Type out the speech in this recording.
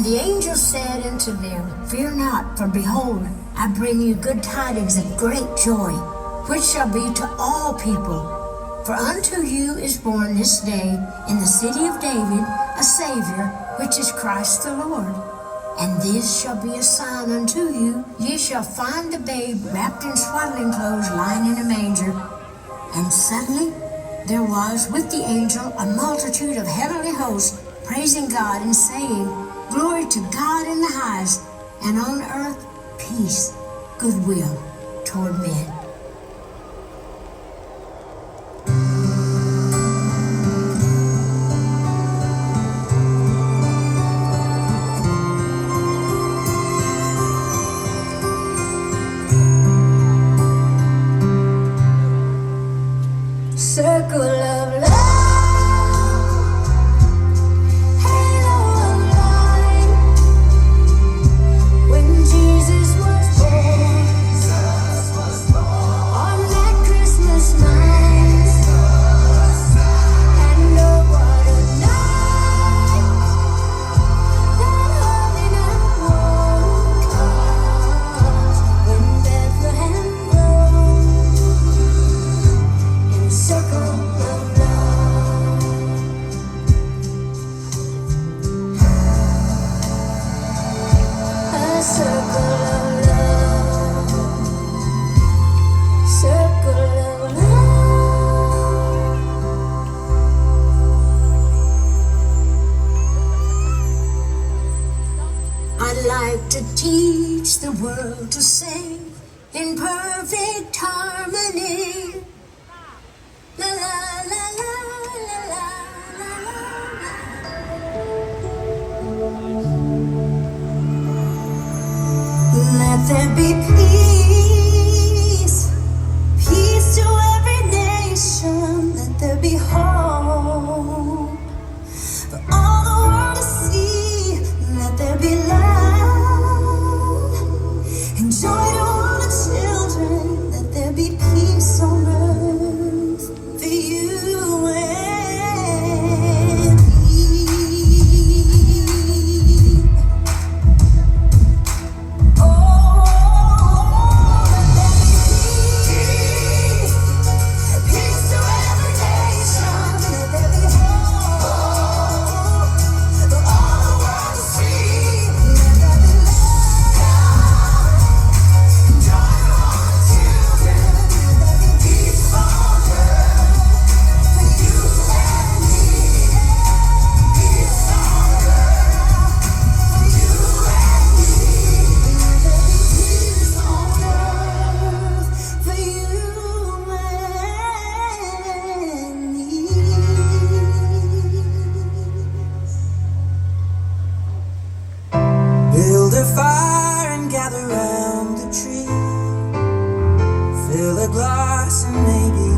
And the angel said unto them, Fear not, for behold, I bring you good tidings of great joy, which shall be to all people. For unto you is born this day in the city of David a Savior, which is Christ the Lord. And this shall be a sign unto you, ye shall find the babe wrapped in swaddling clothes, lying in a manger. And suddenly there was with the angel a multitude of heavenly hosts, praising God and saying, Glory to God in the highest, and on earth peace, goodwill toward men. Circle of love. To teach the world to sing in perfect harmony. La la la la la la la la. Let there be peace, peace to every nation. Let there be hope for all the world to see. Let there be love. Joy to all the children, let there be peace on earth for you and me. Oh, let there be peace, peace to every nation. Let there be hope for all the world to see. Let there be love. Build a fire and gather round the tree. Fill a glass and maybe